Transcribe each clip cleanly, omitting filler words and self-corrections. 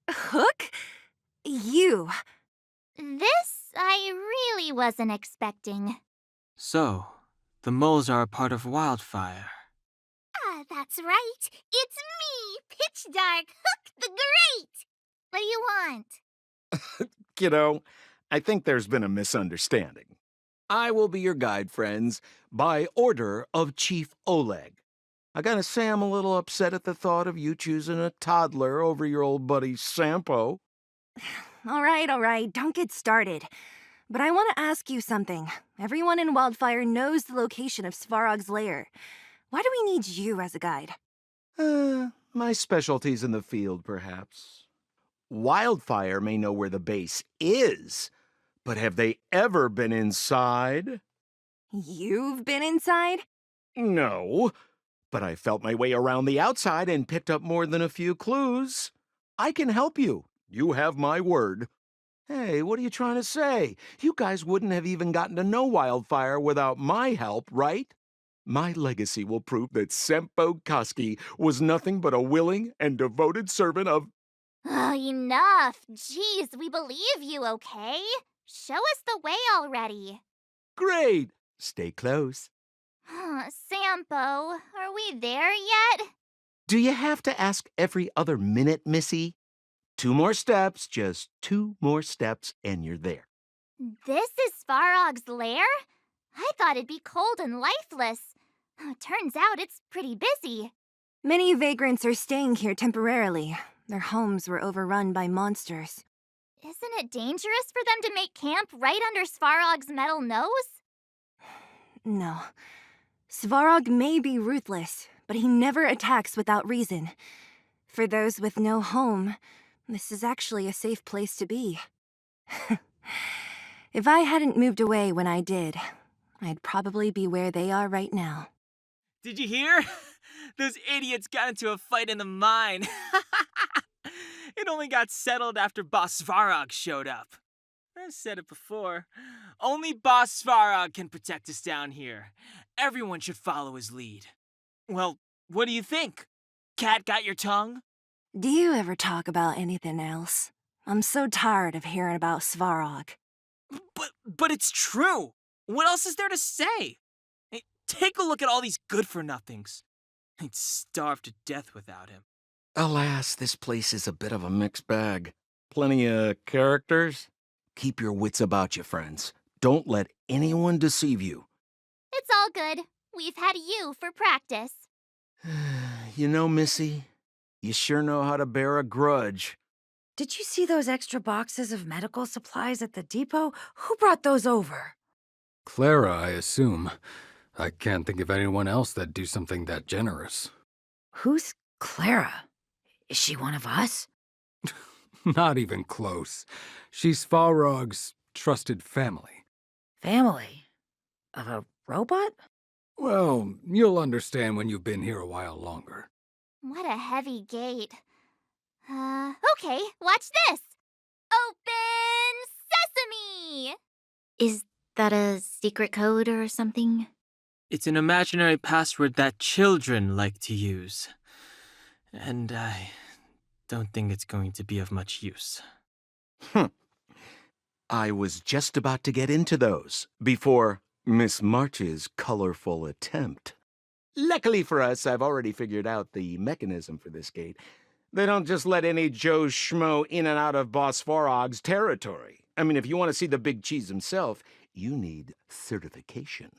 Hook? You. This I really wasn't expecting. So, the moles are a part of Wildfire. Ah, that's right. It's me, Pitch Dark Hook the Great. What do you want? Kiddo, I think there's been a misunderstanding. I will be your guide, friends, by order of Chief Oleg. I gotta say I'm a little upset at the thought of you choosing a toddler over your old buddy Sampo. All right, don't get started. But I want to ask you something. Everyone in Wildfire knows the location of Svarog's lair. Why do we need you as a guide? My specialty's in the field, perhaps. Wildfire may know where the base is, but have they ever been inside? You've been inside? No, but I felt my way around the outside and picked up more than a few clues. I can help you. You have my word. Hey, what are you trying to say? You guys wouldn't have even gotten to know Wildfire without my help, right? My legacy will prove that Sempo Koski was nothing but a willing and devoted servant of... Oh, enough. Jeez, we believe you, okay? Show us the way already. Great! Stay close. Sampo, are we there yet? Do you have to ask every other minute, Missy? 2 more steps, just 2 more steps, and you're there. This is Svarog's lair? I thought it'd be cold and lifeless. Turns out it's pretty busy. Many vagrants are staying here temporarily. Their homes were overrun by monsters. Isn't it dangerous for them to make camp right under Svarog's metal nose? No. Svarog may be ruthless, but he never attacks without reason. For those with no home, this is actually a safe place to be. If I hadn't moved away when I did, I'd probably be where they are right now. Did you hear? Those idiots got into a fight in the mine. It only got settled after Boss Svarog showed up. I've said it before. Only Boss Svarog can protect us down here. Everyone should follow his lead. Well, what do you think? Cat got your tongue? Do you ever talk about anything else? I'm so tired of hearing about Svarog. But it's true. What else is there to say? Hey, take a look at all these good-for-nothings. I'd starve to death without him. Alas, this place is a bit of a mixed bag. Plenty of characters. Keep your wits about you, friends. Don't let anyone deceive you. It's all good. We've had you for practice. You know, Missy, you sure know how to bear a grudge. Did you see those extra boxes of medical supplies at the depot? Who brought those over? Clara, I assume. I can't think of anyone else that'd do something that generous. Who's Clara? Is she one of us? Not even close. She's Falrog's trusted family. Family? Of a robot? Well, you'll understand when you've been here a while longer. What a heavy gate. Okay, watch this. Open sesame! Is that a secret code or something? It's an imaginary password that children like to use. And I don't think it's going to be of much use. I was just about to get into those before Miss March's colorful attempt. Luckily for us, I've already figured out the mechanism for this gate. They don't just let any Joe Schmo in and out of Boss Farog's territory. I mean, if you want to see the big cheese himself, you need certification.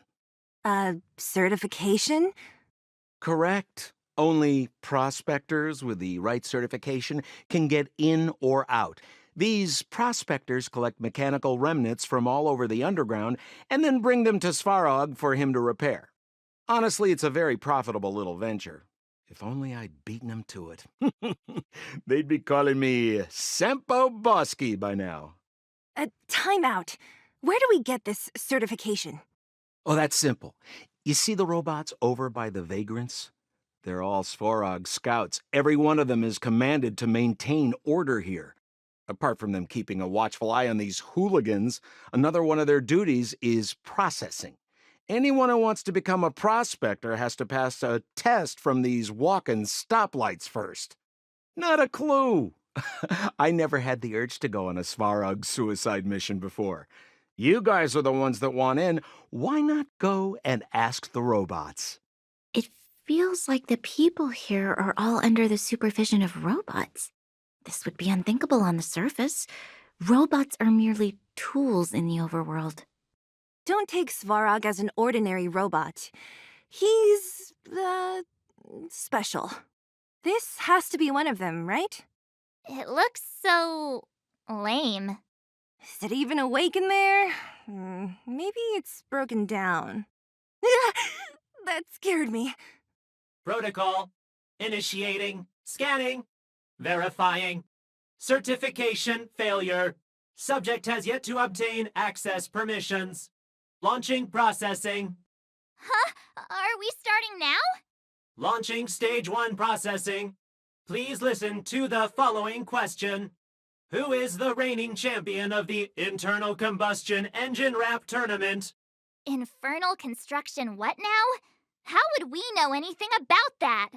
Certification? Correct. Only prospectors with the right certification can get in or out. These prospectors collect mechanical remnants from all over the underground and then bring them to Svarog for him to repair. Honestly, it's a very profitable little venture. If only I'd beaten them to it. They'd be calling me Sempo Bosky by now. Time out. Where do we get this certification? Oh, that's simple. You see the robots over by the vagrants? They're all Svarog scouts. Every one of them is commanded to maintain order here. Apart from them keeping a watchful eye on these hooligans, another one of their duties is processing. Anyone who wants to become a prospector has to pass a test from these walking stoplights first. Not a clue. I never had the urge to go on a Svarog suicide mission before. You guys are the ones that want in. Why not go and ask the robots? It feels like the people here are all under the supervision of robots. This would be unthinkable on the surface. Robots are merely tools in the overworld. Don't take Svarog as an ordinary robot. He's, special. This has to be one of them, right? It looks so lame. Is it even awake in there? Maybe it's broken down. That scared me. Protocol. Initiating. Scanning. Verifying. Certification failure. Subject has yet to obtain access permissions. Launching processing. Huh? Are we starting now? Launching stage 1 processing. Please listen to the following question. Who is the reigning champion of the Internal Combustion Engine Rap Tournament? Infernal construction what now? How would we know anything about that?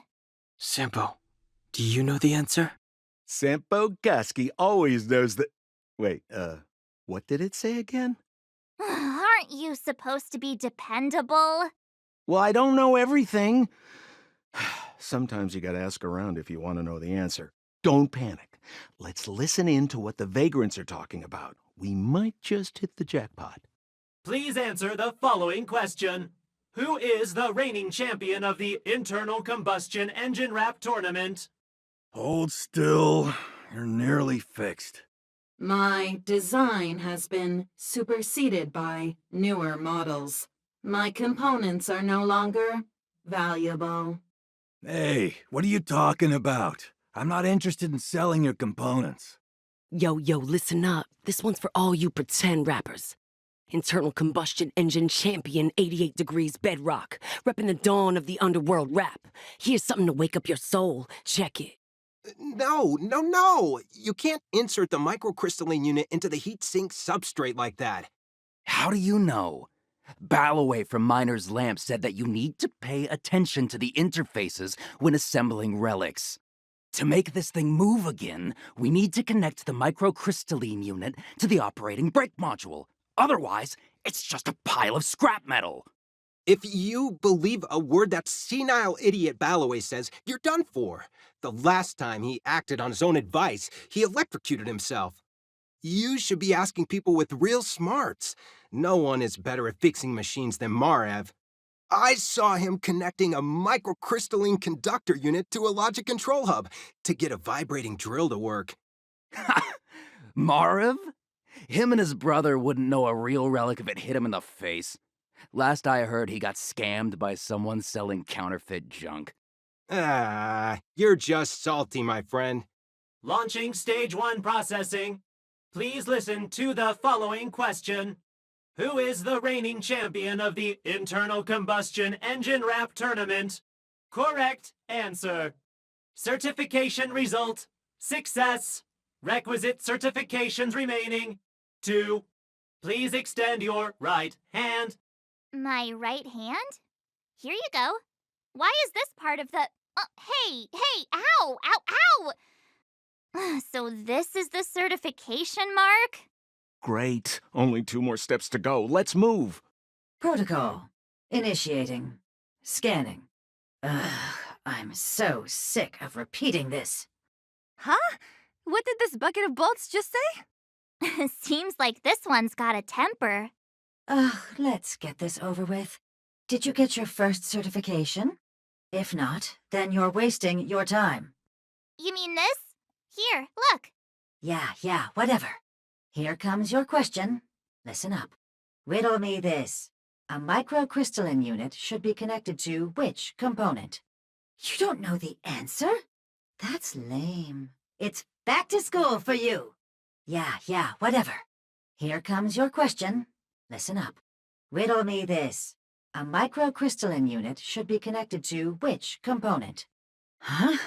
Sampo, do you know the answer? Sampo Gusky always knows the... Wait, what did it say again? Aren't you supposed to be dependable? Well, I don't know everything. Sometimes you gotta ask around if you want to know the answer. Don't panic. Let's listen in to what the vagrants are talking about. We might just hit the jackpot. Please answer the following question. Who is the reigning champion of the Internal Combustion Engine Rap Tournament? Hold still. You're nearly fixed. My design has been superseded by newer models. My components are no longer valuable. Hey, what are you talking about? I'm not interested in selling your components. Yo, listen up. This one's for all you pretend rappers. Internal combustion engine champion, 88 degrees bedrock, repping the dawn of the underworld rap. Here's something to wake up your soul. Check it. No! You can't insert the microcrystalline unit into the heat sink substrate like that. How do you know? Balloway from Miner's Lamp said that you need to pay attention to the interfaces when assembling relics. To make this thing move again, we need to connect the microcrystalline unit to the operating brake module. Otherwise, it's just a pile of scrap metal. If you believe a word that senile idiot Balloway says, you're done for. The last time he acted on his own advice, he electrocuted himself. You should be asking people with real smarts. No one is better at fixing machines than Marev. I saw him connecting a microcrystalline conductor unit to a logic control hub to get a vibrating drill to work. Marev? Him and his brother wouldn't know a real relic if it hit him in the face. Last I heard, he got scammed by someone selling counterfeit junk. You're just salty, my friend. Launching stage 1 processing. Please listen to the following question. Who is the reigning champion of the Internal Combustion Engine Rap Tournament? Correct answer. Certification result. Success. Requisite certifications remaining. 2. Please extend your right hand. My right hand? Here you go. Why is this part of the... hey, ow! So this is the certification mark? Great. Only 2 more steps to go. Let's move. Protocol. Initiating. Scanning. Ugh, I'm so sick of repeating this. Huh? What did this bucket of bolts just say? Seems like this one's got a temper. Ugh, let's get this over with. Did you get your first certification? If not, then you're wasting your time. You mean this? Here, look. Yeah, whatever. Here comes your question. Listen up. Riddle me this. A microcrystalline unit should be connected to which component? You don't know the answer? That's lame. It's back to school for you. Yeah, whatever. Here comes your question. Listen up. Riddle me this. A microcrystalline unit should be connected to which component? Huh?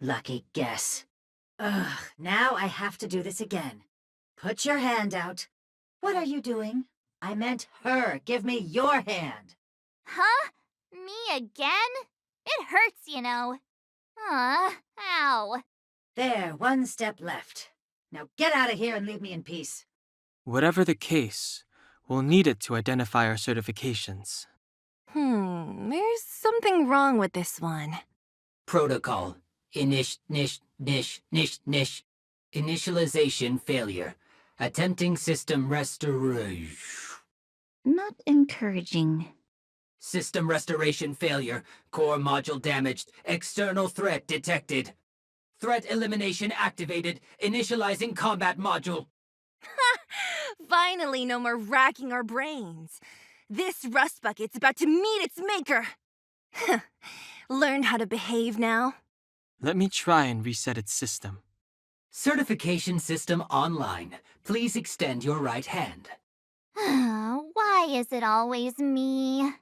Lucky guess. Ugh, now I have to do this again. Put your hand out. What are you doing? I meant her. Give me your hand. Huh? Me again? It hurts, you know. Ow. There, one step left. Now get out of here and leave me in peace. Whatever the case, we'll need it to identify our certifications. There's something wrong with this one. Protocol. Initialization failure. Attempting system restoration. Not encouraging. System restoration failure. Core module damaged. External threat detected. Threat elimination activated. Initializing combat module. Finally, no more racking our brains. This rust bucket's about to meet its maker. Learn how to behave now. Let me try and reset its system. Certification system online. Please extend your right hand. Why is it always me?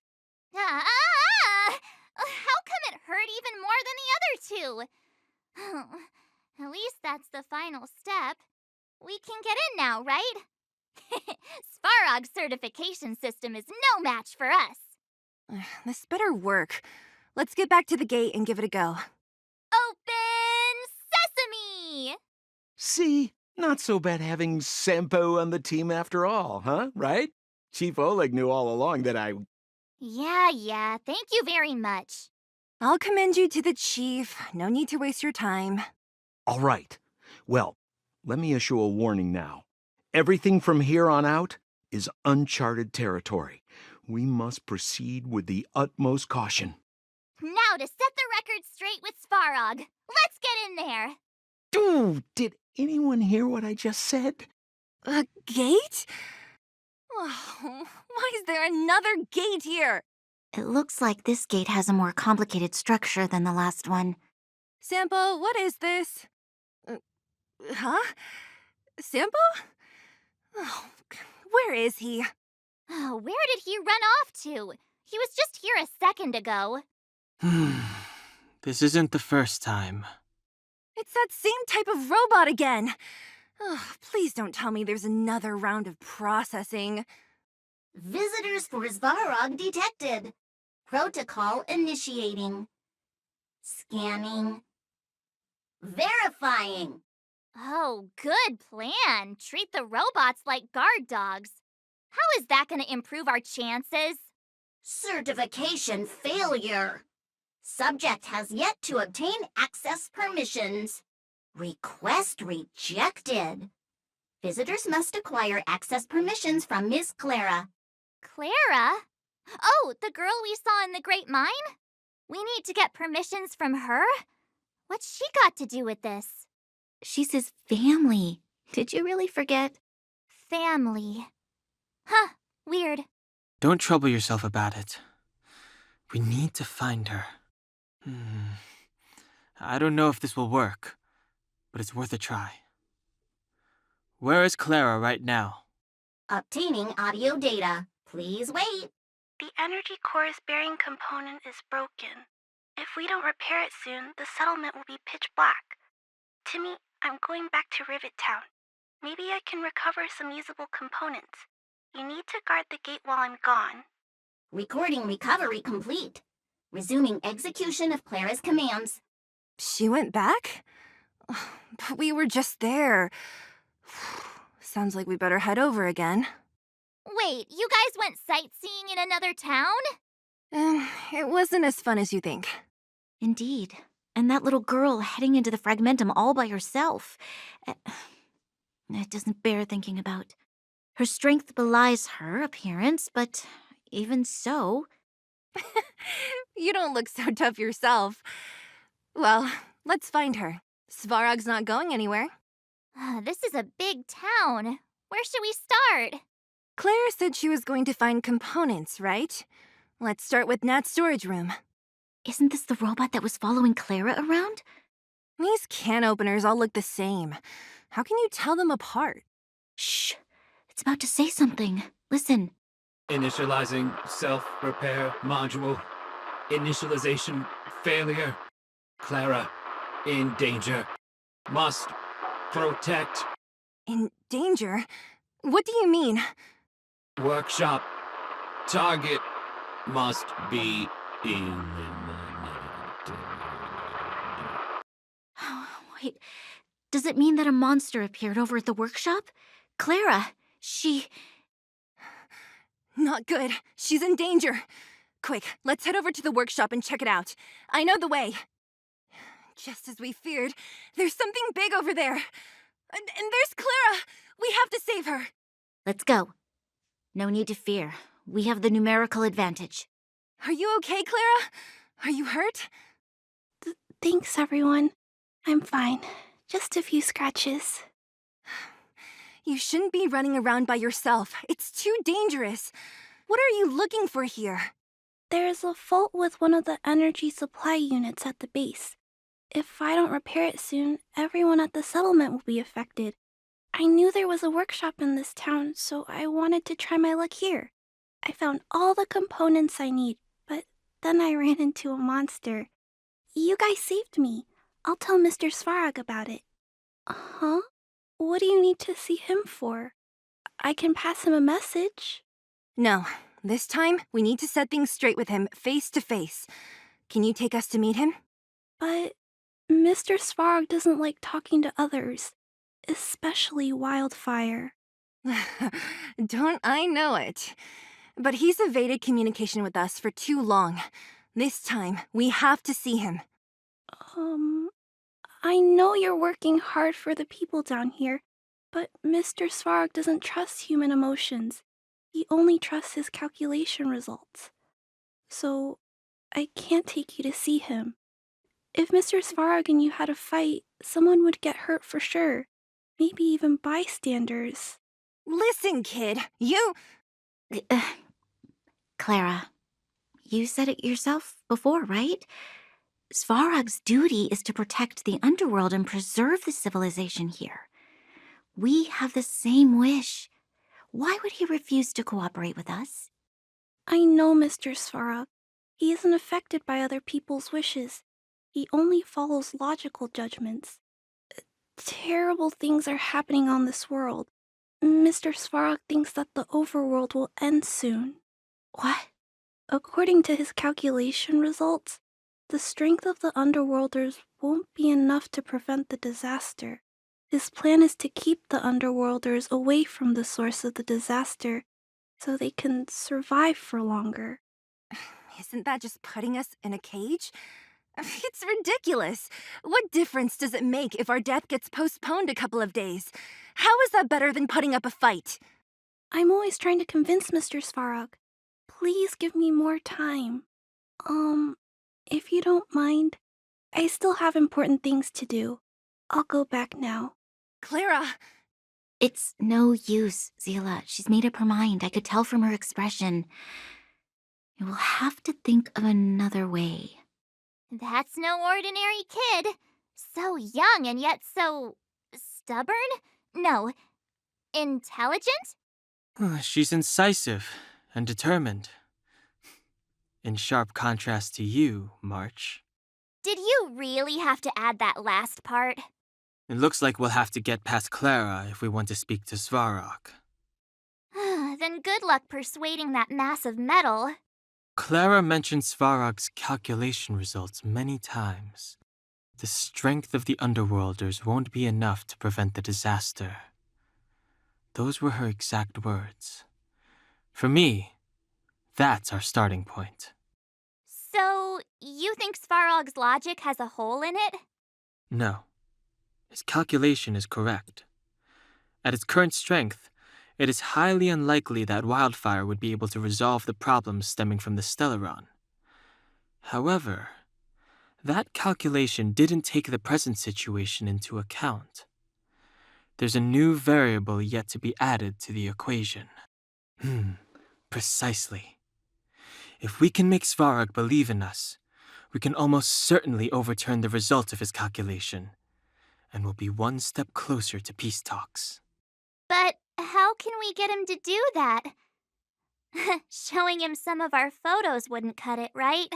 How come it hurt even more than the other two? At least that's the final step. We can get in now, right? Svarog's certification system is no match for us. This better work. Let's get back to the gate and give it a go. Open sesame! See? Not so bad having Sampo on the team after all, huh? Right? Chief Oleg knew all along that I... Yeah, thank you very much. I'll commend you to the chief. No need to waste your time. All right. Well, let me issue a warning now. Everything from here on out is uncharted territory. We must proceed with the utmost caution. Now to set the record straight with Svarog. Let's get in there. Dude, did anyone hear what I just said? A gate? Oh, why is there another gate here? It looks like this gate has a more complicated structure than the last one. Sampo, what is this? Huh? Sampo? Oh, where is he? Oh, where did he run off to? He was just here a second ago. This isn't the first time. It's that same type of robot again. Oh, please don't tell me there's another round of processing. Visitors for Svarog detected. Protocol initiating. Scanning. Verifying. Oh, good plan. Treat the robots like guard dogs. How is that going to improve our chances? Certification failure. Subject has yet to obtain access permissions. Request rejected. Visitors must acquire access permissions from Miss Clara. Clara? Oh, the girl we saw in the Great Mine? We need to get permissions from her? What's she got to do with this? She's his family. Did you really forget? Family. Huh, weird. Don't trouble yourself about it. We need to find her. I don't know if this will work, but it's worth a try. Where is Clara right now? Obtaining audio data. Please wait. The energy core's bearing component is broken. If we don't repair it soon, the settlement will be pitch black. Timmy, I'm going back to Rivet Town. Maybe I can recover some usable components. You need to guard the gate while I'm gone. Recording recovery complete. Resuming execution of Clara's commands. She went back? But we were just there. Sounds like we better head over again. Wait, you guys went sightseeing in another town? It wasn't as fun as you think. Indeed. And that little girl heading into the Fragmentum all by herself. It doesn't bear thinking about. Her strength belies her appearance, but even so... You don't look so tough yourself. Well, let's find her. Svarog's not going anywhere. This is a big town. Where should we start? Claire said she was going to find components, right? Let's start with Nat's storage room. Isn't this the robot that was following Clara around? These can openers all look the same. How can you tell them apart? Shh! It's about to say something. Listen. Initializing self-repair module. Initialization failure. Clara, in danger. Must protect. In danger? What do you mean? Workshop. Target must be eliminated. Wait, does it mean that a monster appeared over at the workshop? Clara, she... Not good. She's in danger. Quick, let's head over to the workshop and check it out. I know the way. Just as we feared, there's something big over there. And there's Clara! We have to save her! Let's go. No need to fear. We have the numerical advantage. Are you okay, Clara? Are you hurt? Thanks, everyone. I'm fine. Just a few scratches. You shouldn't be running around by yourself. It's too dangerous. What are you looking for here? There's a fault with one of the energy supply units at the base. If I don't repair it soon, everyone at the settlement will be affected. I knew there was a workshop in this town, so I wanted to try my luck here. I found all the components I need, but then I ran into a monster. You guys saved me. I'll tell Mr. Svarog about it. Huh? What do you need to see him for? I can pass him a message. No. This time, we need to set things straight with him, face to face. Can you take us to meet him? But Mr. Svarog doesn't like talking to others, especially Wildfire. Don't I know it? But he's evaded communication with us for too long. This time, we have to see him. I know you're working hard for the people down here, but Mr. Svarog doesn't trust human emotions. He only trusts his calculation results. So, I can't take you to see him. If Mr. Svarog and you had a fight, someone would get hurt for sure. Maybe even bystanders. Listen, kid, you... Clara, you said it yourself before, right? Svarog's duty is to protect the underworld and preserve the civilization here. We have the same wish. Why would he refuse to cooperate with us? I know Mr. Svarog. He isn't affected by other people's wishes. He only follows logical judgments. Terrible things are happening on this world. Mr. Svarog thinks that the overworld will end soon. What? According to his calculation results, the strength of the underworlders won't be enough to prevent the disaster. His plan is to keep the underworlders away from the source of the disaster so they can survive for longer. Isn't that just putting us in a cage? It's ridiculous. What difference does it make if our death gets postponed a couple of days? How is that better than putting up a fight? I'm always trying to convince Mr. Svarog. Please give me more time. If you don't mind, I still have important things to do. I'll go back now. Clara! It's no use, Zila. She's made up her mind. I could tell from her expression. You will have to think of another way. That's no ordinary kid. So young and yet so... stubborn? No. Intelligent? She's incisive and determined. In sharp contrast to you, March. Did you really have to add that last part? It looks like we'll have to get past Clara if we want to speak to Svarog. Then good luck persuading that mass of metal. Clara mentioned Svarog's calculation results many times. The strength of the underworlders won't be enough to prevent the disaster. Those were her exact words. For me, that's our starting point. So, you think Svarog's logic has a hole in it? No. His calculation is correct. At its current strength, it is highly unlikely that Wildfire would be able to resolve the problems stemming from the Stellaron. However, that calculation didn't take the present situation into account. There's a new variable yet to be added to the equation. Precisely. If we can make Svarog believe in us, we can almost certainly overturn the result of his calculation, and we'll be one step closer to peace talks. But how can we get him to do that? Showing him some of our photos wouldn't cut it, right?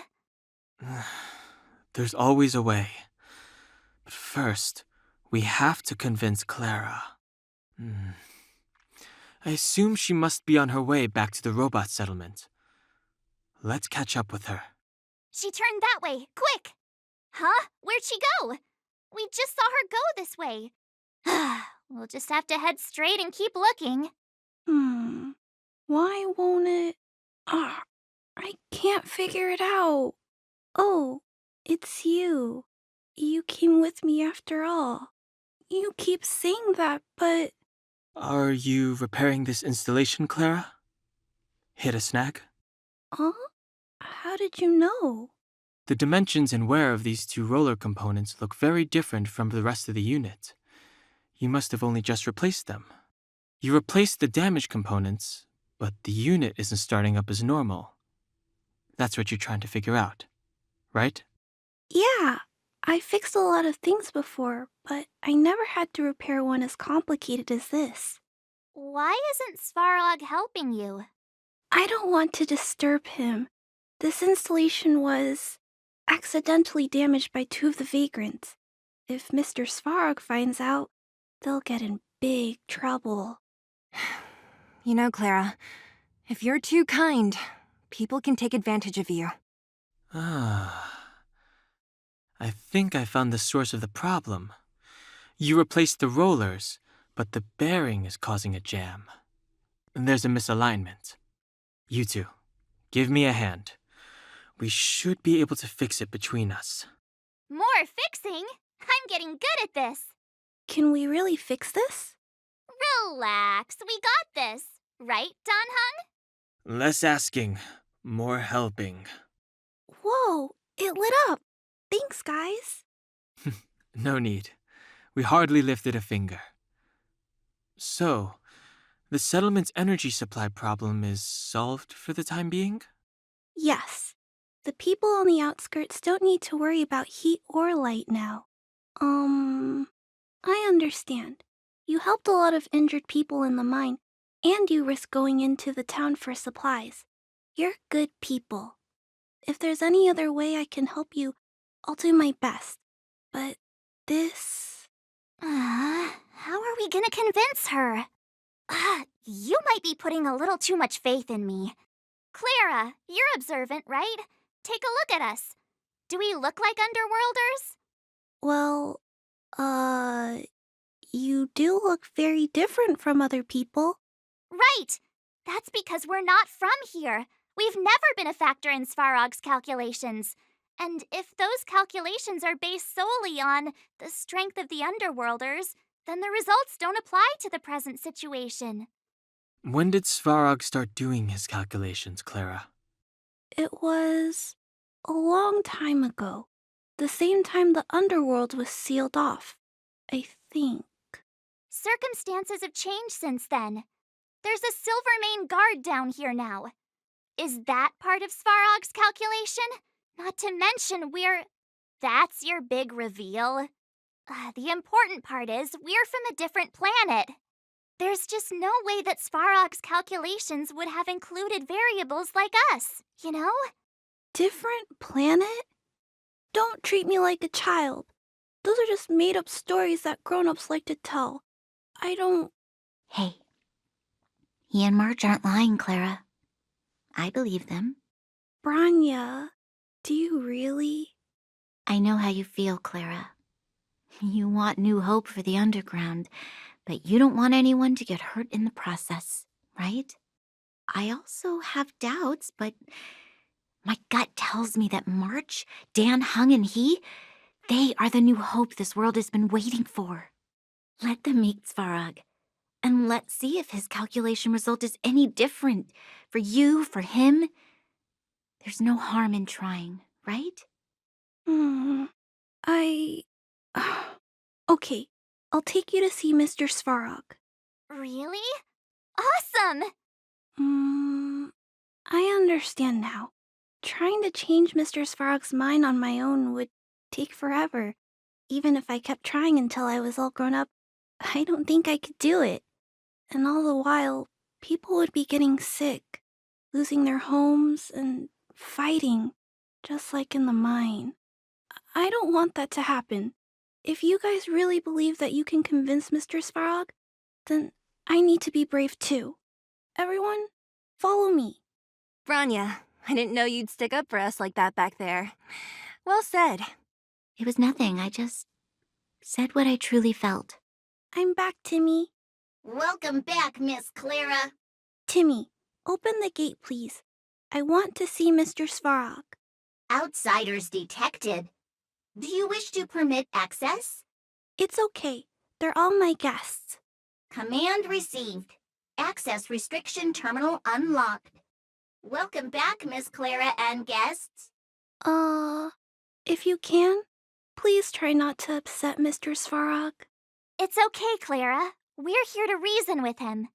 There's always a way. But first, we have to convince Clara. I assume she must be on her way back to the robot settlement. Let's catch up with her. She turned that way, quick! Huh? Where'd she go? We just saw her go this way. We'll just have to head straight and keep looking. Why won't it? Ah, I can't figure it out. Oh, it's you. You came with me after all. You keep saying that, but... Are you repairing this installation, Clara? Hit a snag? Huh? How did you know? The dimensions and wear of these two roller components look very different from the rest of the unit. You must have only just replaced them. You replaced the damaged components, but the unit isn't starting up as normal. That's what you're trying to figure out, right? Yeah, I fixed a lot of things before, but I never had to repair one as complicated as this. Why isn't Svarog helping you? I don't want to disturb him. This installation was accidentally damaged by two of the vagrants. If Mr. Svarog finds out, they'll get in big trouble. You know, Clara, if you're too kind, people can take advantage of you. I think I found the source of the problem. You replaced the rollers, but the bearing is causing a jam. There's a misalignment. You two, give me a hand. We should be able to fix it between us. More fixing? I'm getting good at this. Can we really fix this? Relax, we got this. Right, Danhung? Less asking, more helping. Whoa, it lit up. Thanks, guys. No need. We hardly lifted a finger. So, the settlement's energy supply problem is solved for the time being? Yes. The people on the outskirts don't need to worry about heat or light now. I understand. You helped a lot of injured people in the mine, and you risked going into the town for supplies. You're good people. If there's any other way I can help you, I'll do my best. But this... How are we gonna convince her? You might be putting a little too much faith in me. Clara, you're observant, right? Take a look at us. Do we look like underworlders? Well, you do look very different from other people. Right! That's because we're not from here. We've never been a factor in Svarog's calculations. And if those calculations are based solely on the strength of the underworlders, then the results don't apply to the present situation. When did Svarog start doing his calculations, Clara? It was a long time ago. The same time the underworld was sealed off, I think. Circumstances have changed since then. There's a Silvermane guard down here now. Is that part of Svarog's calculation? Not to mention That's your big reveal? The important part is we're from a different planet. There's just no way that Svarog's calculations would have included variables like us, you know? Different planet? Don't treat me like a child. Those are just made-up stories that grown-ups like to tell. I don't... Hey, he and Marge aren't lying, Clara. I believe them. Branya, do you really? I know how you feel, Clara. You want new hope for the underground, but you don't want anyone to get hurt in the process, right? I also have doubts, but my gut tells me that March, Dan Hung, and they are the new hope this world has been waiting for. Let them meet Svarog, and let's see if his calculation result is any different for you, for him. There's no harm in trying, right? Okay, I'll take you to see Mr. Svarog. Really? Awesome! I understand now. Trying to change Mr. Svarog's mind on my own would take forever. Even if I kept trying until I was all grown up, I don't think I could do it. And all the while, people would be getting sick, losing their homes, and fighting, just like in the mine. I don't want that to happen. If you guys really believe that you can convince Mr. Svarog, then I need to be brave too. Everyone, follow me. Branya, I didn't know you'd stick up for us like that back there. Well said. It was nothing. said what I truly felt. I'm back, Timmy. Welcome back, Miss Clara. Timmy, open the gate, please. I want to see Mr. Svarog. Outsiders detected. Do you wish to permit access? It's okay. They're all my guests. Command received. Access restriction terminal unlocked. Welcome back, Miss Clara and guests. If you can, please try not to upset Mr. Svarog. It's okay, Clara. We're here to reason with him.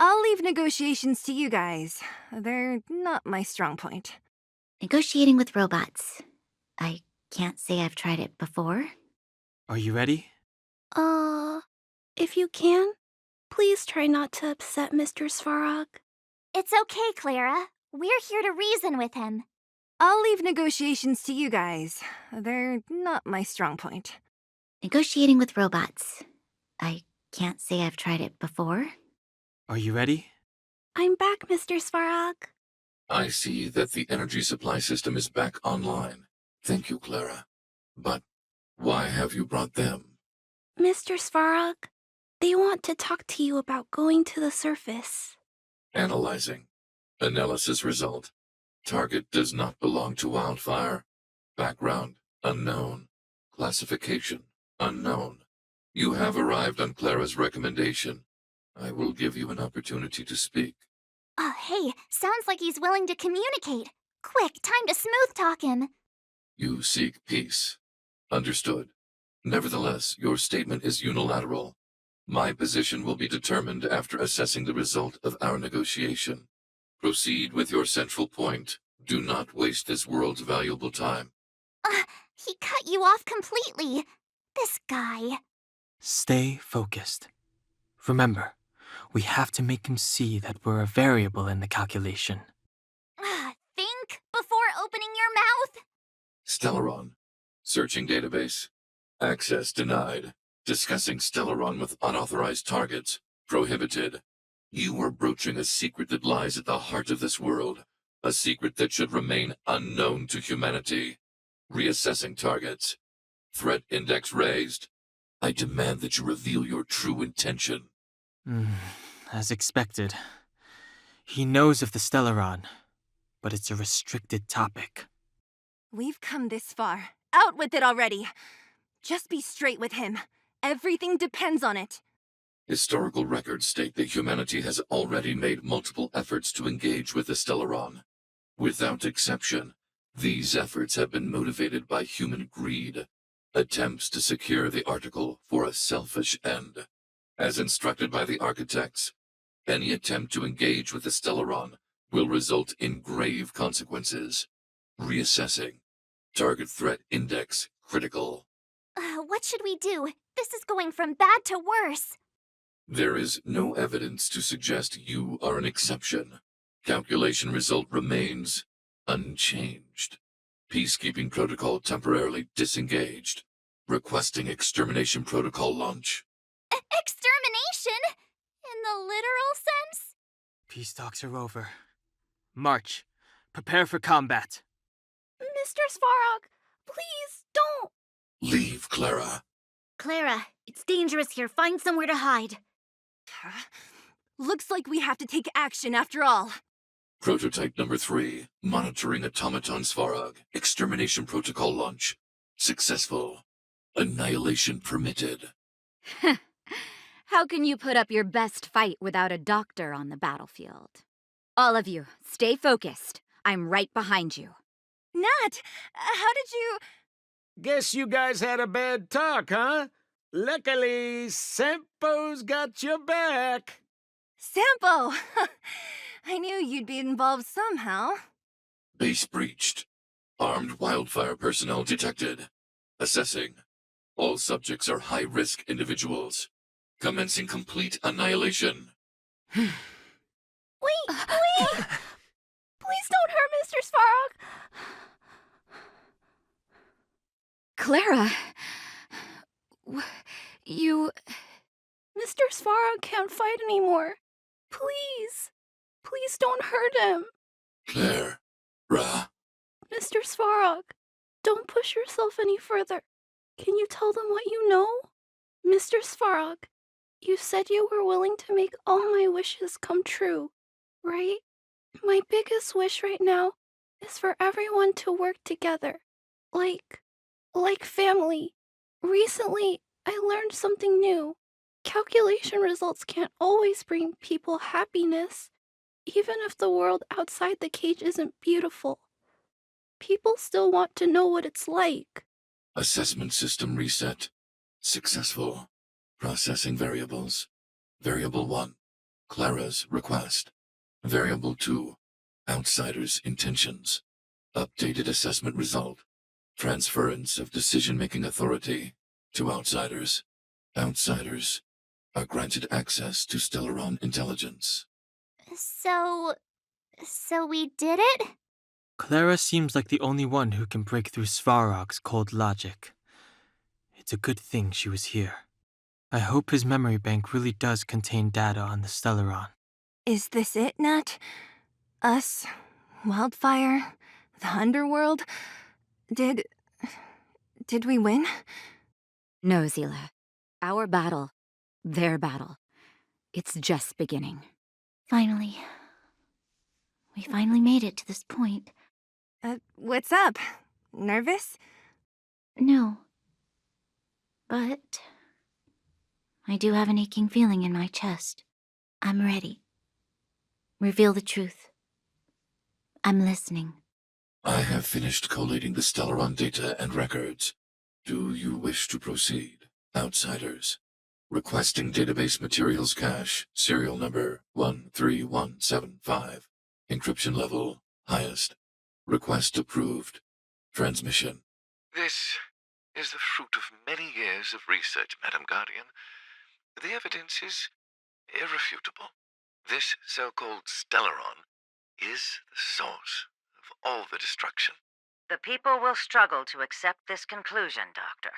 I'll leave negotiations to you guys. They're not my strong point. Negotiating with robots. I can't say I've tried it before. Are you ready? If you can, please try not to upset Mr. Svarog. It's okay, Clara. We're here to reason with him. I'll leave negotiations to you guys. They're not my strong point. Negotiating with robots. I can't say I've tried it before. Are you ready? I'm back, Mr. Svarog. I see that the energy supply system is back online. Thank you, Clara. But why have you brought them? Mr. Svarog, they want to talk to you about going to the surface. Analyzing. Analysis result. Target does not belong to Wildfire. Background unknown. Classification unknown. You have arrived on Clara's recommendation. I will give you an opportunity to speak. Hey, sounds like he's willing to communicate. Quick, time to smooth talk him. You seek peace. Understood. Nevertheless, your statement is unilateral. My position will be determined after assessing the result of our negotiation. Proceed with your central point. Do not waste this world's valuable time. He cut you off completely. This guy. Stay focused. Remember, we have to make him see that we're a variable in the calculation. Think before opening your mouth. Stellaron. Searching database. Access denied. Discussing Stellaron with unauthorized targets. Prohibited. You are broaching a secret that lies at the heart of this world. A secret that should remain unknown to humanity. Reassessing targets. Threat index raised. I demand that you reveal your true intention. As expected. He knows of the Stellaron, but it's a restricted topic. We've come this far. Out with it already. Just be straight with him. Everything depends on it. Historical records state that humanity has already made multiple efforts to engage with the Stellaron. Without exception, these efforts have been motivated by human greed, attempts to secure the article for a selfish end. As instructed by the architects, any attempt to engage with the Stellaron will result in grave consequences. Reassessing. Target threat index critical. What should we do? This is going from bad to worse. There is no evidence to suggest you are an exception. Calculation result remains unchanged. Peacekeeping protocol temporarily disengaged. Requesting extermination protocol launch. Extermination? In the literal sense? Peace talks are over. March. Prepare for combat. Mr. Svarog, please don't. Leave, Clara. Clara, it's dangerous here. Find somewhere to hide. Looks like we have to take action after all. Prototype number 3. Monitoring automaton Svarog. Extermination protocol launch. Successful. Annihilation permitted. How can you put up your best fight without a doctor on the battlefield? All of you, stay focused. I'm right behind you. Nat, how did you... Guess you guys had a bad talk, huh? Luckily, Sampo's got your back. Sampo! I knew you'd be involved somehow. Base breached. Armed wildfire personnel detected. Assessing. All subjects are high-risk individuals. Commencing complete annihilation. Wait! Please don't hurt Mr. Svarog! Clara! You... Mr. Svarog can't fight anymore. Please. Please don't hurt him. Clara. Mr. Svarog, don't push yourself any further. Can you tell them what you know? Mr. Svarog, you said you were willing to make all my wishes come true, right? My biggest wish right now is for everyone to work together. Like, like family. Recently, I learned something new. Calculation results can't always bring people happiness, even if the world outside the cage isn't beautiful. People still want to know what it's like. Assessment system reset. Successful. Processing variables. Variable 1. Clara's request. Variable 2. Outsider's intentions. Updated assessment result. Transference of decision-making authority to outsiders. Outsiders are granted access to Stellaron intelligence. So we did it? Clara seems like the only one who can break through Svarog's cold logic. It's a good thing she was here. I hope his memory bank really does contain data on the Stellaron. Is this it, Nat? Us? Wildfire? The underworld? Did we win? No, Zila. Our battle, their battle, it's just beginning. Finally. We finally made it to this point. What's up? Nervous? No. But I do have an aching feeling in my chest. I'm ready. Reveal the truth. I'm listening. I have finished collating the Stellaron data and records. Do you wish to proceed, outsiders? Requesting database materials cache, serial number 13175. Encryption level, highest. Request approved. Transmission. This is the fruit of many years of research, Madam Guardian. The evidence is irrefutable. This so-called Stellaron is the source of all the destruction. The people will struggle to accept this conclusion, Doctor.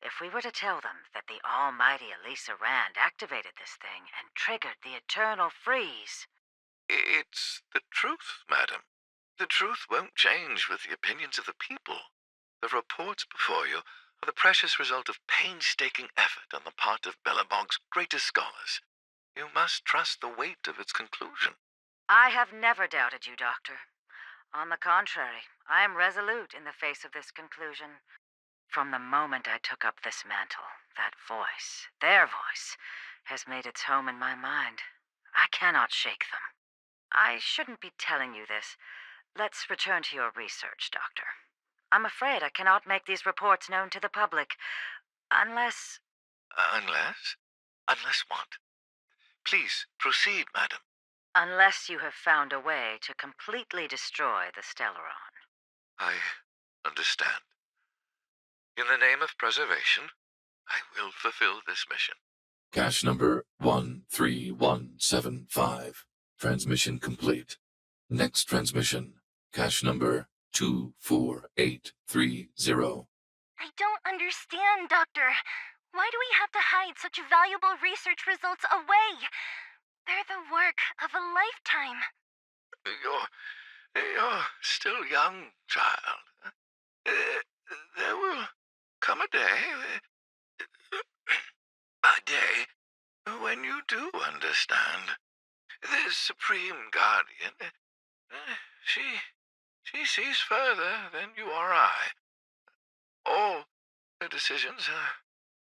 If we were to tell them that the almighty Elisa Rand activated this thing and triggered the eternal freeze... It's the truth, madam. The truth won't change with the opinions of the people. The reports before you are the precious result of painstaking effort on the part of Bellabog's greatest scholars. You must trust the weight of its conclusion. I have never doubted you, Doctor. On the contrary, I am resolute in the face of this conclusion. From the moment I took up this mantle, that voice, their voice, has made its home in my mind. I cannot shake them. I shouldn't be telling you this. Let's return to your research, Doctor. I'm afraid I cannot make these reports known to the public, unless... Unless? Unless what? Please, proceed, madam. Unless you have found a way to completely destroy the Stellaron. I understand. In the name of preservation, I will fulfill this mission. Cache number 13175. Transmission complete. Next transmission. Cache number 24830. I don't understand, Doctor. Why do we have to hide such valuable research results away? They're the work of a lifetime. You're still young, child. There will come a day when you do understand. This Supreme Guardian, she sees further than you or I. All her decisions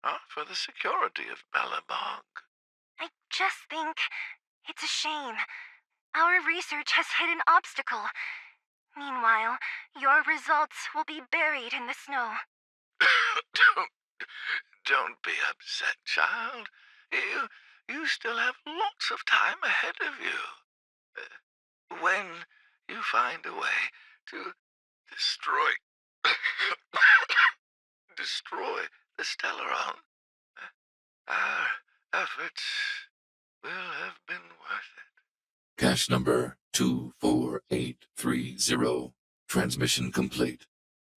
are for the security of Bellabog. I just think it's a shame. Our research has hit an obstacle. Meanwhile, your results will be buried in the snow. Don't be upset, child. You still have lots of time ahead of you. When you find a way to destroy the Stellaron, our efforts will have been worth it. Cache number 24830. Transmission complete.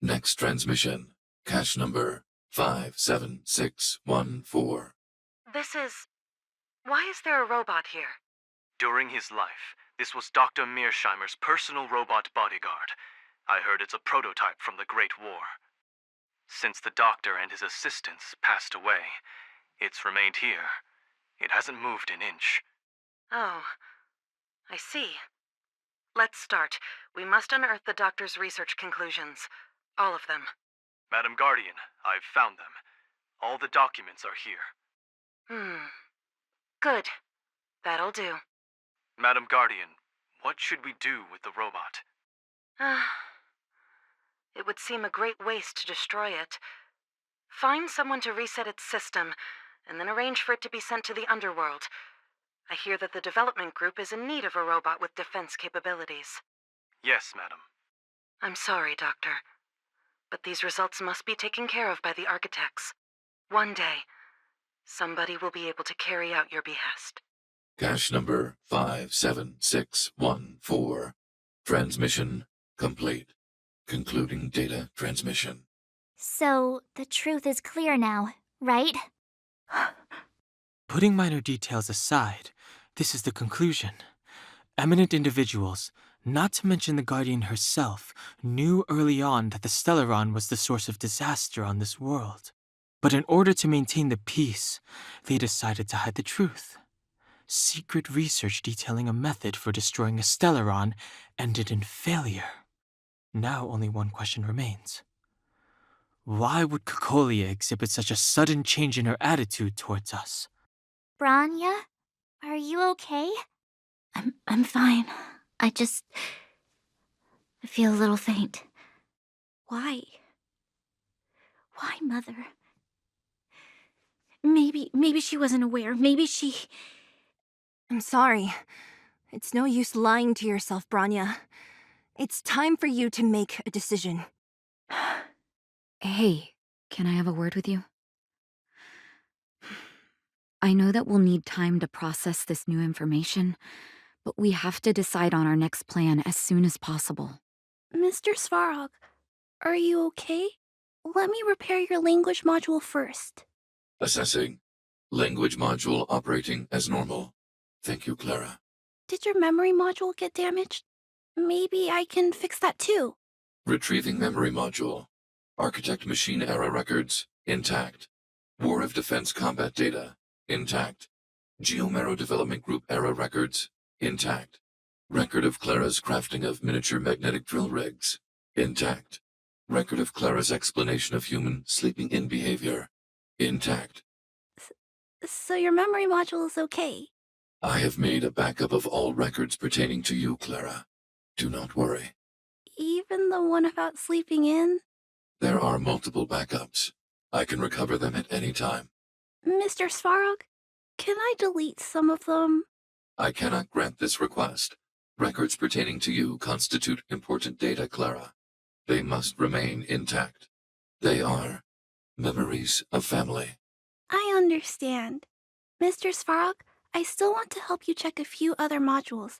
Next transmission. Cache number 57614. Why is there a robot here? During his life, this was Dr. Mearsheimer's personal robot bodyguard. I heard it's a prototype from the Great War. Since the doctor and his assistants passed away, It's remained here. It hasn't moved an inch. Oh, I see. Let's start. We must unearth the doctor's research conclusions. All of them. Madam Guardian, I've found them. All the documents are here. Good. That'll do. Madam Guardian, what should we do with the robot? It would seem a great waste to destroy it. Find someone to reset its system, and then arrange for it to be sent to the underworld. I hear that the development group is in need of a robot with defense capabilities. Yes, madam. I'm sorry, Doctor, but these results must be taken care of by the architects. One day, somebody will be able to carry out your behest. Cache number 57614. Transmission complete. Concluding data transmission. So, the truth is clear now, right? Putting minor details aside, this is the conclusion. Eminent individuals, not to mention the Guardian herself, knew early on that the Stellaron was the source of disaster on this world. But in order to maintain the peace, they decided to hide the truth. Secret research detailing a method for destroying a Stellaron ended in failure. Now only one question remains. Why would Cocolia exhibit such a sudden change in her attitude towards us? Branya, are you okay? I'm fine. I feel a little faint. Why? Why, Mother? Maybe she wasn't aware. Maybe she... I'm sorry. It's no use lying to yourself, Branya. It's time for you to make a decision. Hey, can I have a word with you? I know that we'll need time to process this new information, but we have to decide on our next plan as soon as possible. Mr. Svarog, are you okay? Let me repair your language module first. Assessing. Language module operating as normal. Thank you, Clara. Did your memory module get damaged? Maybe I can fix that too. Retrieving memory module. Architect machine era records, intact. War of Defense combat data, intact. Geomero Development Group era records, intact. Record of Clara's crafting of miniature magnetic drill rigs, intact. Record of Clara's explanation of human sleeping-in behavior, intact. So your memory module is okay? I have made a backup of all records pertaining to you, Clara. Do not worry. Even the one about sleeping in? There are multiple backups. I can recover them at any time. Mr. Svarog, can I delete some of them? I cannot grant this request. Records pertaining to you constitute important data, Clara. They must remain intact. They are memories of family. I understand. Mr. Svarog, I still want to help you check a few other modules.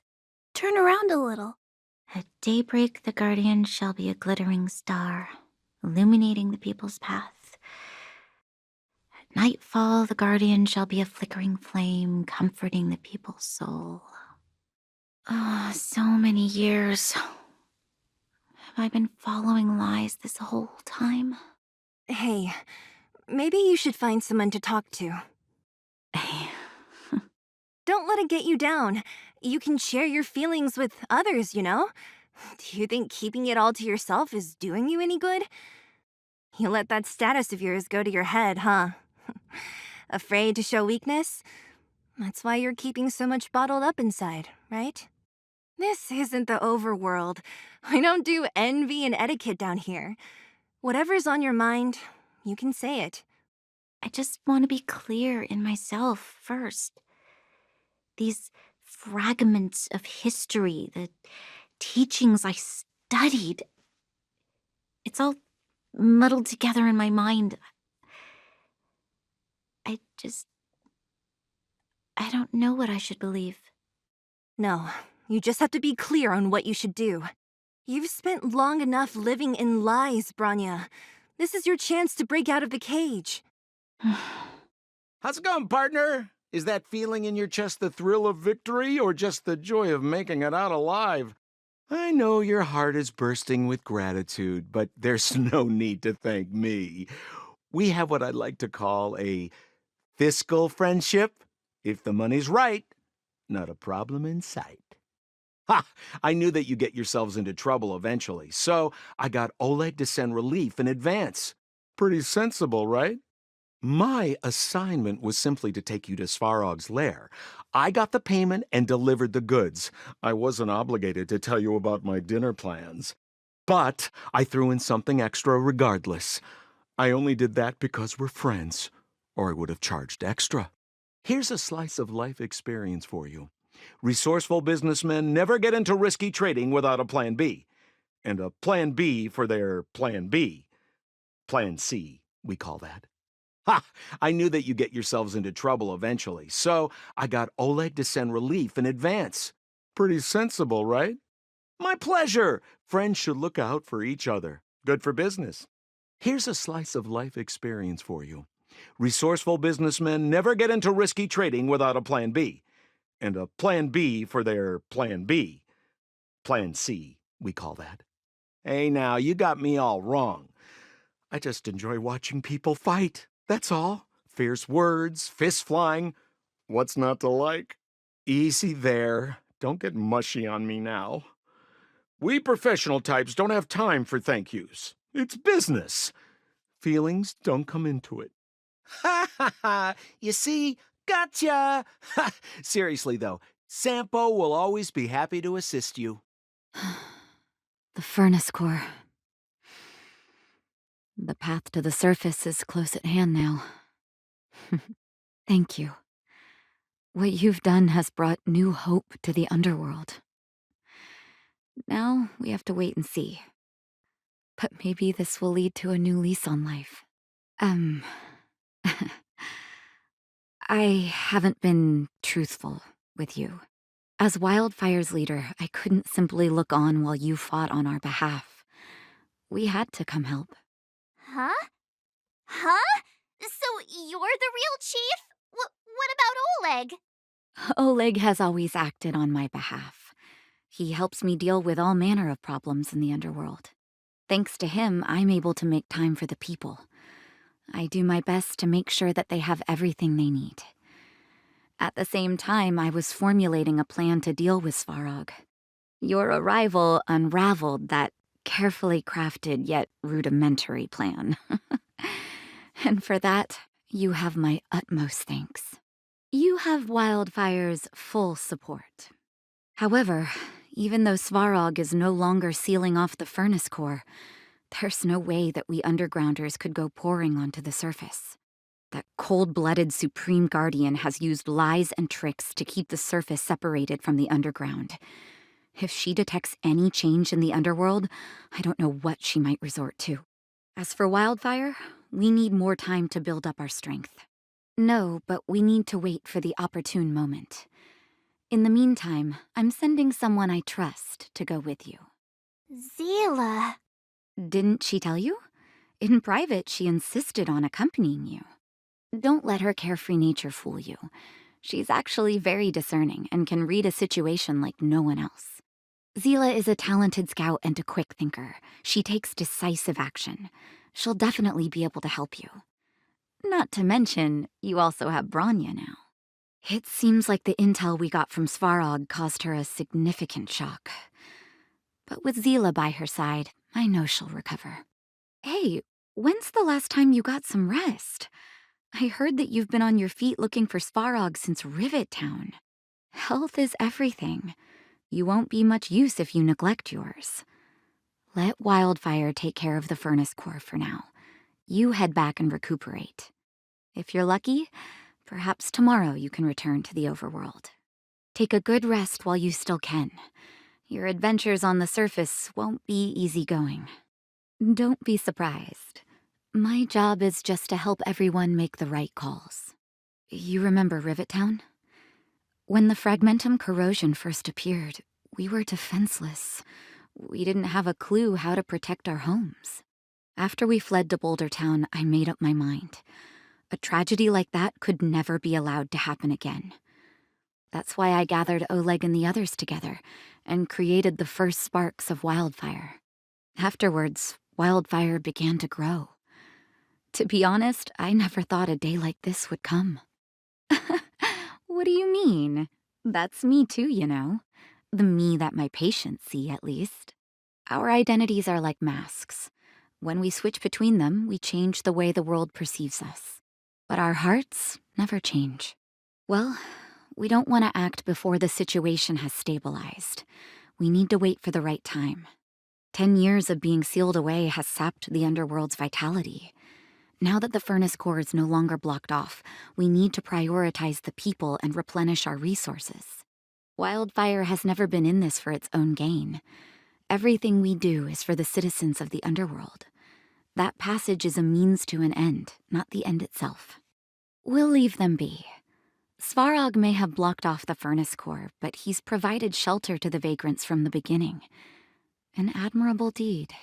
Turn around a little. At daybreak, the Guardian shall be a glittering star, illuminating the people's path. At nightfall, the Guardian shall be a flickering flame, comforting the people's soul. Oh, so many years. Have I been following lies this whole time? Hey, maybe you should find someone to talk to. Don't let it get you down. You can share your feelings with others, you know? Do you think keeping it all to yourself is doing you any good? You let that status of yours go to your head, huh? Afraid to show weakness? That's why you're keeping so much bottled up inside, right? This isn't the overworld. I don't do envy and etiquette down here. Whatever's on your mind, you can say it. I just want to be clear in myself first. These fragments of history, the teachings I studied, it's all muddled together in my mind. I don't know what I should believe. No, you just have to be clear on what you should do. You've spent long enough living in lies, Branya. This is your chance to break out of the cage. How's it going, partner? Is that feeling in your chest the thrill of victory or just the joy of making it out alive? I know your heart is bursting with gratitude, but there's no need to thank me. We have what I'd like to call a Fiscal friendship? If the money's right, not a problem in sight. Ha! I knew that you'd get yourselves into trouble eventually, so I got Oleg to send relief in advance. Pretty sensible, right? My assignment was simply to take you to Svarog's lair. I got the payment and delivered the goods. I wasn't obligated to tell you about my dinner plans. But I threw in something extra regardless. I only did that because we're friends, or I would have charged extra. Here's a slice of life experience for you. Resourceful businessmen never get into risky trading without a plan B. And a plan B for their plan B. Plan C, we call that. Ha! I knew that you'd get yourselves into trouble eventually, so I got Oleg to send relief in advance. Pretty sensible, right? My pleasure! Friends should look out for each other. Good for business. Here's a slice of life experience for you. Resourceful businessmen never get into risky trading without a plan B. And a plan B for their plan B. Plan C, we call that. Hey now, you got me all wrong. I just enjoy watching people fight, that's all. Fierce words, fists flying. What's not to like? Easy there. Don't get mushy on me now. We professional types don't have time for thank yous. It's business. Feelings don't come into it. Ha ha ha! You see? Gotcha! Seriously, though, Sampo will always be happy to assist you. The furnace core. The path to the surface is close at hand now. Thank you. What you've done has brought new hope to the underworld. Now we have to wait and see. But maybe this will lead to a new lease on life. I haven't been truthful with you. As Wildfire's leader, I couldn't simply look on while you fought on our behalf. We had to come help. Huh? Huh? So you're the real chief? What about Oleg? Oleg has always acted on my behalf. He helps me deal with all manner of problems in the underworld. Thanks to him, I'm able to make time for the people. I do my best to make sure that they have everything they need. At the same time, I was formulating a plan to deal with Svarog. Your arrival unraveled that carefully crafted yet rudimentary plan. And for that, you have my utmost thanks. You have Wildfire's full support. However, even though Svarog is no longer sealing off the furnace core, there's no way that we undergrounders could go pouring onto the surface. That cold-blooded Supreme Guardian has used lies and tricks to keep the surface separated from the underground. If she detects any change in the underworld, I don't know what she might resort to. As for Wildfire, we need more time to build up our strength. No, but we need to wait for the opportune moment. In the meantime, I'm sending someone I trust to go with you. Zila. Didn't she tell you? In private, she insisted on accompanying you. Don't let her carefree nature fool you. She's actually very discerning and can read a situation like no one else. Zila is a talented scout and a quick thinker. She takes decisive action. She'll definitely be able to help you. Not to mention, you also have Branya now. It seems like the intel we got from Svarog caused her a significant shock. But with Zila by her side, I know she'll recover. Hey, when's the last time you got some rest? I heard that you've been on your feet looking for Svarog since Rivet Town. Health is everything. You won't be much use if you neglect yours. Let Wildfire take care of the furnace core for now. You head back and recuperate. If you're lucky, perhaps tomorrow you can return to the overworld. Take a good rest while you still can. Your adventures on the surface won't be easygoing. Don't be surprised. My job is just to help everyone make the right calls. You remember Rivet Town? When the fragmentum corrosion first appeared, we were defenseless. We didn't have a clue how to protect our homes. After we fled to Boulder Town, I made up my mind. A tragedy like that could never be allowed to happen again. That's why I gathered Oleg and the others together and created the first sparks of Wildfire. Afterwards, Wildfire began to grow. To be honest, I never thought a day like this would come. What do you mean? That's me too, you know. The me that my patients see, at least. Our identities are like masks. When we switch between them, we change the way the world perceives us. But our hearts never change. Well, we don't want to act before the situation has stabilized. We need to wait for the right time. 10 years of being sealed away has sapped the underworld's vitality. Now that the furnace core is no longer blocked off, we need to prioritize the people and replenish our resources. Wildfire has never been in this for its own gain. Everything we do is for the citizens of the underworld. That passage is a means to an end, not the end itself. We'll leave them be. Svarog may have blocked off the furnace core, but he's provided shelter to the vagrants from the beginning. An admirable deed.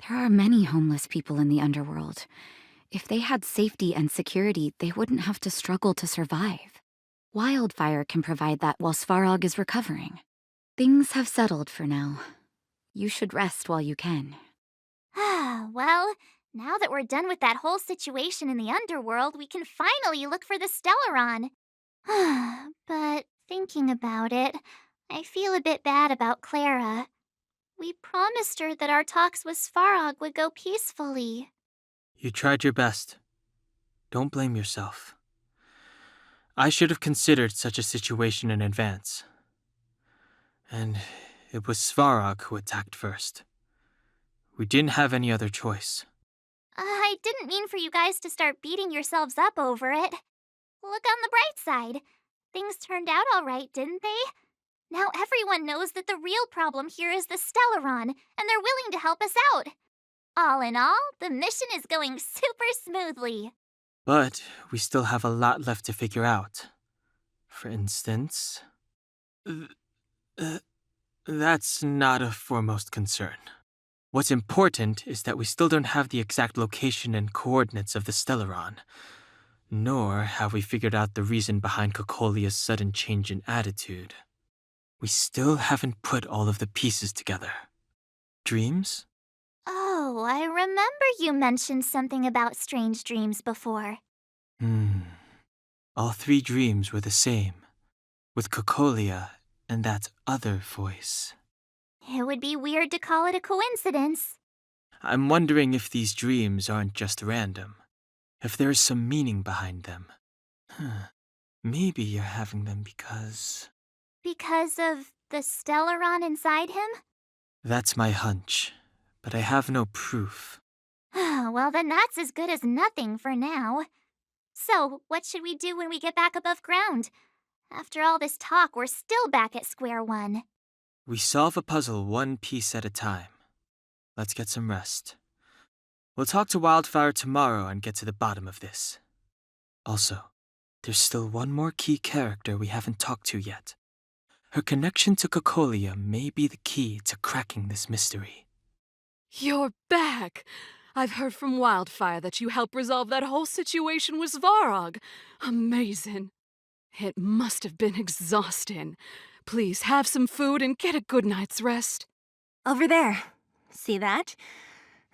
There are many homeless people in the underworld. If they had safety and security, they wouldn't have to struggle to survive. Wildfire can provide that while Svarog is recovering. Things have settled for now. You should rest while you can. Well, now that we're done with that whole situation in the underworld, we can finally look for the Stellaron. But thinking about it, I feel a bit bad about Clara. We promised her that our talks with Svarog would go peacefully. You tried your best. Don't blame yourself. I should have considered such a situation in advance. And it was Svarog who attacked first. We didn't have any other choice. I didn't mean for you guys to start beating yourselves up over it. Look on the bright side. Things turned out all right, didn't they? Now everyone knows that the real problem here is the Stellaron, and they're willing to help us out. All in all, the mission is going super smoothly. But we still have a lot left to figure out. For instance... that's not a foremost concern. What's important is that we still don't have the exact location and coordinates of the Stellaron. Nor have we figured out the reason behind Cocolia's sudden change in attitude. We still haven't put all of the pieces together. Dreams? Oh, I remember you mentioned something about strange dreams before. All 3 dreams were the same, with Cocolia and that other voice. It would be weird to call it a coincidence. I'm wondering if these dreams aren't just random. If there's some meaning behind them. Maybe you're having them because... Because of the Stellaron inside him? That's my hunch, but I have no proof. Well, then that's as good as nothing for now. So, what should we do when we get back above ground? After all this talk, we're still back at square one. We solve a puzzle one piece at a time. Let's get some rest. We'll talk to Wildfire tomorrow and get to the bottom of this. Also, there's still one more key character we haven't talked to yet. Her connection to Cocolia may be the key to cracking this mystery. You're back! I've heard from Wildfire that you helped resolve that whole situation with Svarog. Amazing. It must have been exhausting. Please have some food and get a good night's rest. Over there. See that?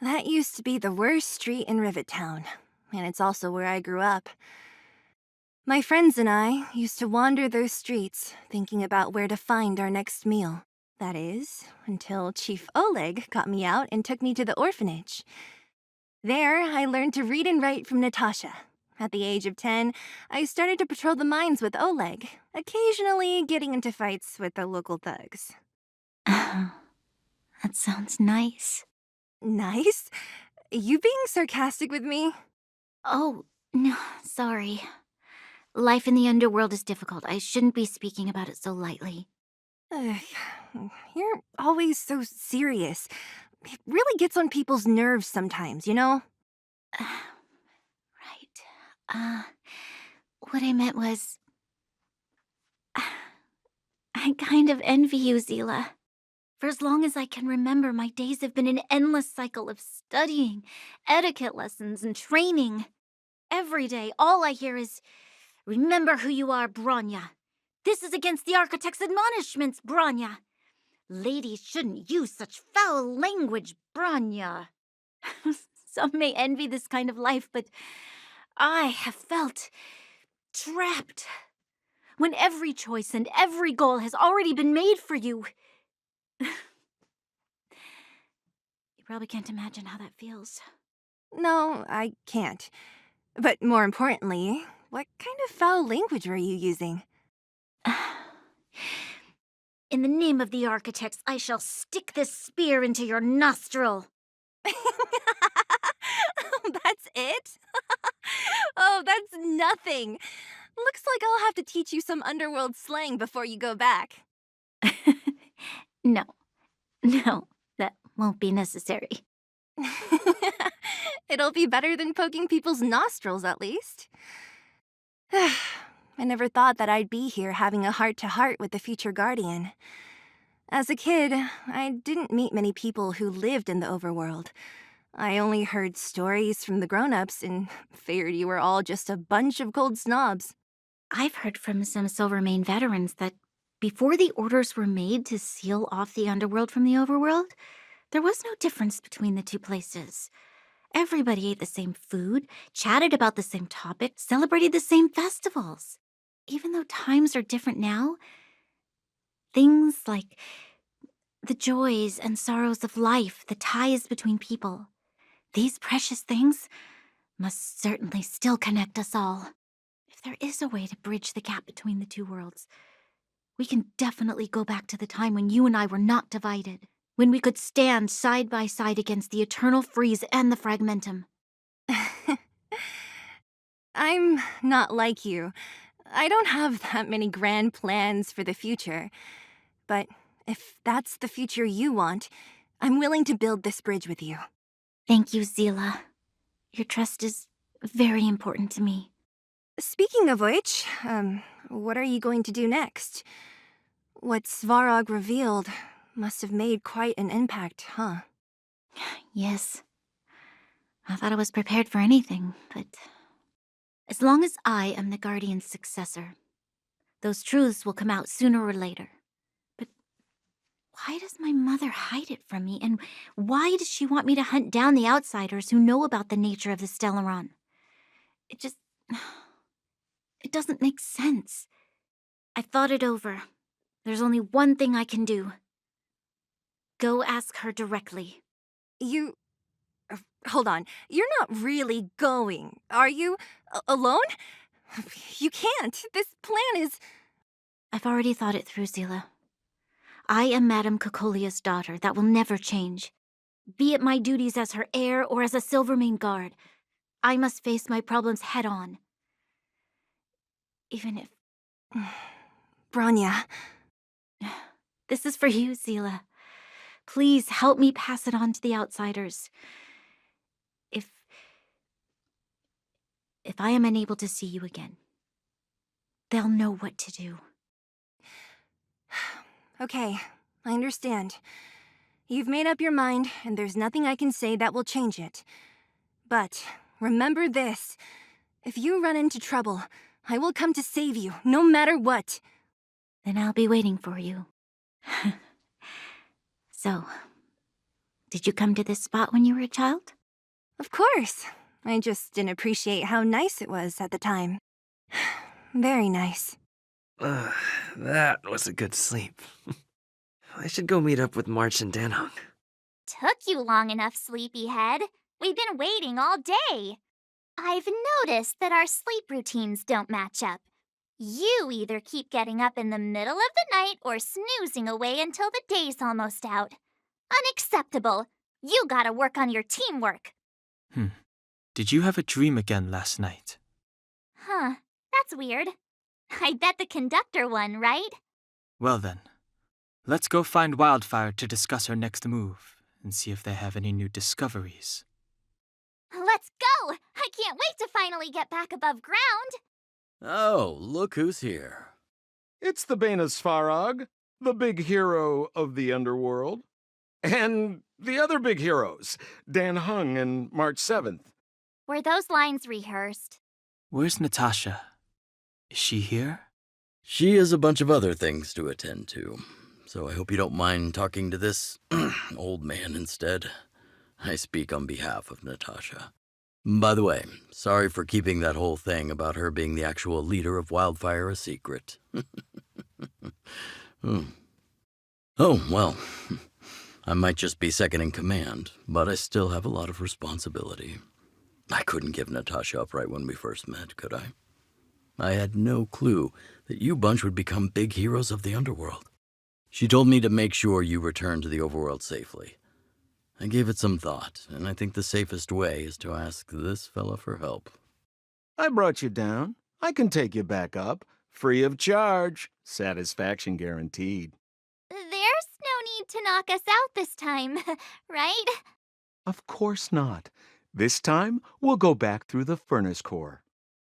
That used to be the worst street in Rivet Town, and it's also where I grew up. My friends and I used to wander those streets, thinking about where to find our next meal. That is, until Chief Oleg got me out and took me to the orphanage. There, I learned to read and write from Natasha. At the age of 10, I started to patrol the mines with Oleg, occasionally getting into fights with the local thugs. That sounds nice. Nice? You being sarcastic with me? Oh, no, sorry. Life in the underworld is difficult. I shouldn't be speaking about it so lightly. You're always so serious. It really gets on people's nerves sometimes, you know? What I meant was... I kind of envy you, Zila. For as long as I can remember, my days have been an endless cycle of studying, etiquette lessons, and training. Every day, all I hear is, "Remember who you are, Bronya. This is against the Architect's admonishments, Bronya. Ladies shouldn't use such foul language, Bronya." Some may envy this kind of life, but I have felt trapped. When every choice and every goal has already been made for you. You probably can't imagine how that feels. No, I can't. But more importantly, what kind of foul language were you using? In the name of the architects, I shall stick this spear into your nostril. That's it? Oh, that's nothing. Looks like I'll have to teach you some underworld slang before you go back. No, that won't be necessary. It'll be better than poking people's nostrils, at least. I never thought that I'd be here having a heart-to-heart with the future guardian. As a kid, I didn't meet many people who lived in the overworld. I only heard stories from the grown-ups and figured you were all just a bunch of cold snobs. I've heard from some Silvermane veterans that before the orders were made to seal off the underworld from the overworld, there was no difference between the two places. Everybody ate the same food, chatted about the same topics, celebrated the same festivals. Even though times are different now, things like the joys and sorrows of life, the ties between people, these precious things must certainly still connect us all. If there is a way to bridge the gap between the two worlds, we can definitely go back to the time when you and I were not divided, when we could stand side by side against the eternal freeze and the fragmentum. I'm not like you. I don't have that many grand plans for the future. But if that's the future you want, I'm willing to build this bridge with you. Thank you, Zila. Your trust is very important to me. Speaking of which, what are you going to do next? What Svarog revealed must have made quite an impact, huh? Yes. I thought I was prepared for anything, but as long as I am the Guardian's successor, those truths will come out sooner or later. But why does my mother hide it from me, and why does she want me to hunt down the outsiders who know about the nature of the Stellaron? It doesn't make sense. I thought it over. There's only one thing I can do. Go ask her directly. Hold on. You're not really going, are you? Alone? You can't. This plan is... I've already thought it through, Zila. I am Madame Cocolia's daughter. That will never change. Be it my duties as her heir or as a Silvermane guard, I must face my problems head-on. Even if... Bronya. This is for you, Zila. Please help me pass it on to the outsiders. If I am unable to see you again, they'll know what to do. Okay, I understand. You've made up your mind, and there's nothing I can say that will change it. But remember this. If you run into trouble, I will come to save you, no matter what. Then I'll be waiting for you. So, did you come to this spot when you were a child? Of course. I just didn't appreciate how nice it was at the time. Very nice. That was a good sleep. I should go meet up with March and Danhong. Took you long enough, sleepyhead. We've been waiting all day. I've noticed that our sleep routines don't match up. You either keep getting up in the middle of the night or snoozing away until the day's almost out. Unacceptable. You gotta work on your teamwork. Did you have a dream again last night? Huh, that's weird. I bet the conductor won, right? Well then, let's go find Wildfire to discuss her next move and see if they have any new discoveries. Let's go! I can't wait to finally get back above ground! Oh, look who's here. It's the Bane of Svarog, the big hero of the underworld. And the other big heroes, Dan Hung and March 7th. Were those lines rehearsed? Where's Natasha? Is she here? She has a bunch of other things to attend to, so I hope you don't mind talking to this old man instead. I speak on behalf of Natasha. By the way, sorry for keeping that whole thing about her being the actual leader of Wildfire a secret. Oh, well, I might just be second in command, but I still have a lot of responsibility. I couldn't give Natasha up right when we first met, could I? I had no clue that you bunch would become big heroes of the underworld. She told me to make sure you return to the overworld safely. I gave it some thought, and I think the safest way is to ask this fella for help. I brought you down. I can take you back up. Free of charge. Satisfaction guaranteed. There's no need to knock us out this time, right? Of course not. This time, we'll go back through the furnace core.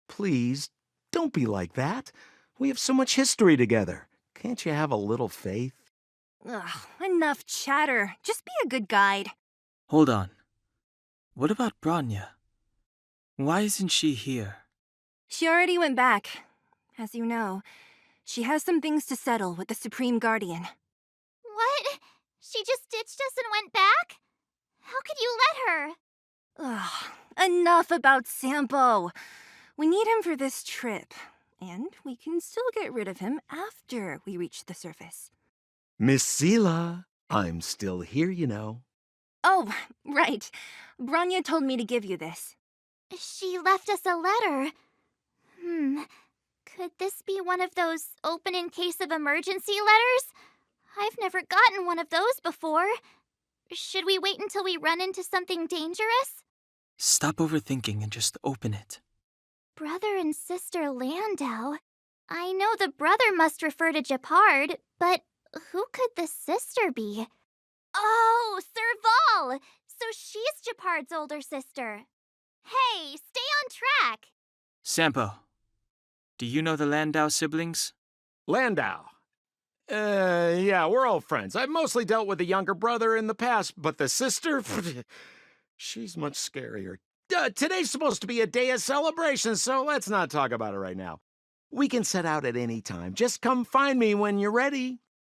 Please, don't be like that. We have so much history together. Can't you have a little faith? Ugh, enough chatter. Just be a good guide. Hold on. What about Branya? Why isn't she here? She already went back. As you know, she has some things to settle with the Supreme Guardian. What? She just ditched us and went back? How could you let her? Ugh, enough about Sampo. We need him for this trip, and we can still get rid of him after we reach the surface. Miss Sela, I'm still here, you know. Oh, right. Branya told me to give you this. She left us a letter. Could this be one of those open in case of emergency letters? I've never gotten one of those before. Should we wait until we run into something dangerous? Stop overthinking and just open it. Brother and sister Landau. I know the brother must refer to Gepard, but who could the sister be? Oh, Serval! So she's Gepard's older sister. Hey, stay on track! Sampo, do you know the Landau siblings? Landau. Yeah, we're all friends. I've mostly dealt with the younger brother in the past, but the sister, she's much scarier. Today's supposed to be a day of celebration, so let's not talk about it right now. We can set out at any time. Just come find me when you're ready.